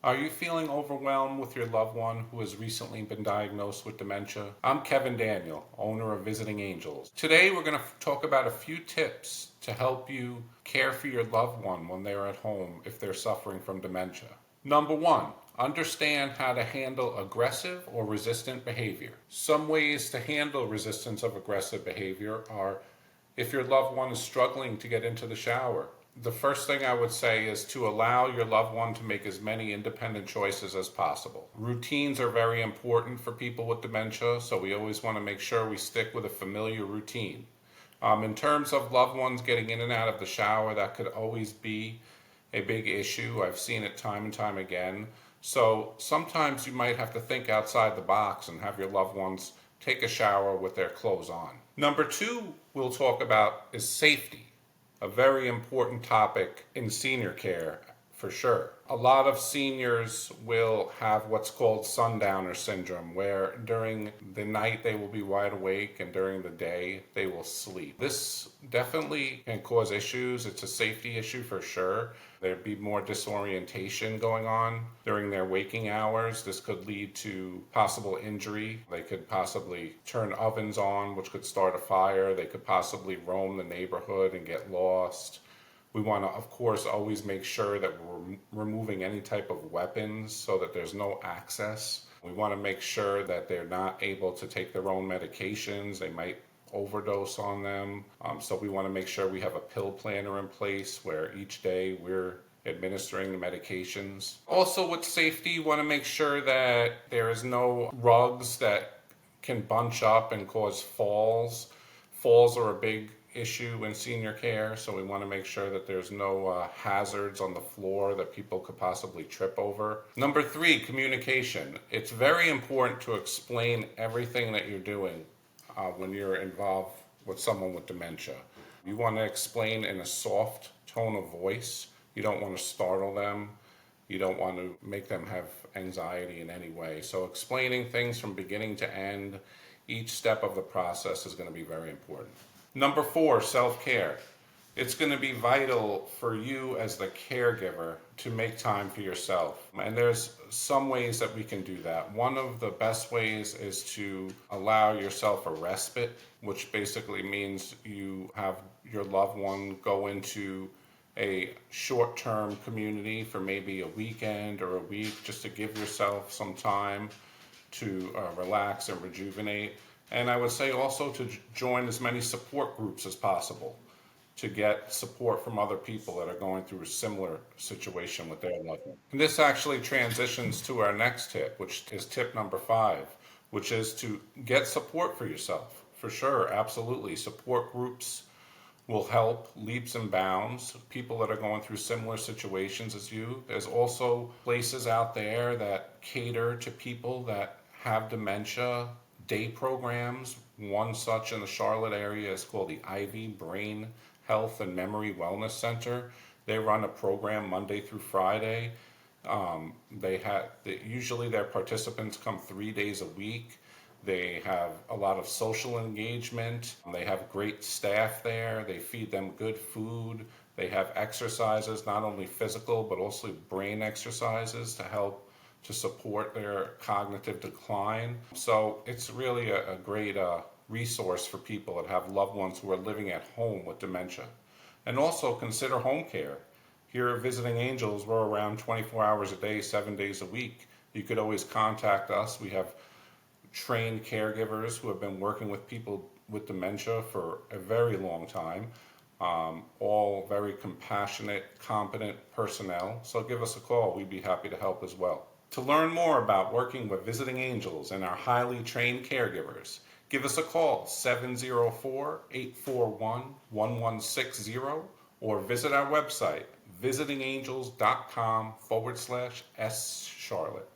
Are you feeling overwhelmed with your loved one who has recently been diagnosed with dementia? I'm Kevin Daniel, owner of Visiting Angels. Today we're going to talk about a few tips to help you care for your loved one when they're at home if they're suffering from dementia. Number one, understand how to handle aggressive or resistant behavior. Some ways to handle resistance of aggressive behavior are if your loved one is struggling to get into the shower. The first thing I would say is to allow your loved one to make as many independent choices as possible. Routines are very important for people with dementia, so we always want to make sure we stick with a familiar routine. In terms of loved ones getting in and out of the shower, that could always be a big issue. I've seen it time and time again. So sometimes you might have to think outside the box and have your loved ones take a shower with their clothes on. Number two, we'll talk about is safety, a very important topic in senior care for sure. A lot of seniors will have what's called sundowner syndrome, where during the night they will be wide awake and during the day they will sleep. This definitely can cause issues. It's a safety issue for sure. There'd be more disorientation going on during their waking hours. This could lead to possible injury. They could possibly turn ovens on, which could start a fire. They could possibly roam the neighborhood and get lost. We want to, of course, always make sure that we're removing any type of weapons so that there's no access. We want to make sure that they're not able to take their own medications. They might overdose on them. So we want to make sure we have a pill planner in place where each day we're administering the medications. Also with safety, you want to make sure that there is no rugs that can bunch up and cause falls. Falls are a big issue in senior care, so we want to make sure that there's no hazards on the floor that people could possibly trip over. Number three, communication. It's very important to explain everything that you're doing when you're involved with someone with dementia. You want to explain in a soft tone of voice. You don't want to startle them. You don't want to make them have anxiety in any way. So explaining things from beginning to end, each step of the process is going to be very important. Number four, self-care. It's going to be vital for you as the caregiver to make time for yourself. And there's some ways that we can do that. One of the best ways is to allow yourself a respite, which basically means you have your loved one go into a short-term community for maybe a weekend or a week just to give yourself some time to relax and rejuvenate. And I would say also to join as many support groups as possible to get support from other people that are going through a similar situation with their loved one. And this actually transitions to our next tip, which is tip number five, which is to get support for yourself. For sure, absolutely. Support groups will help leaps and bounds. People that are going through similar situations as you. There's also places out there that cater to people that have dementia, day programs. One such in the Charlotte area is called the Ivy Brain Health and Memory Wellness Center. They run a program Monday through Friday. Usually their participants come 3 days a week. They have a lot of social engagement. They have great staff there. They feed them good food. They have exercises, not only physical, but also brain exercises to help to support their cognitive decline. So it's really a great resource for people that have loved ones who are living at home with dementia. And also consider home care. Here at Visiting Angels, we're around 24 hours a day, 7 days a week. You could always contact us. We have trained caregivers who have been working with people with dementia for a very long time. All very compassionate, competent personnel. So give us a call. We'd be happy to help as well. To learn more about working with Visiting Angels and our highly trained caregivers, give us a call, 704-841-1160, or visit our website, visitingangels.com/S Charlotte.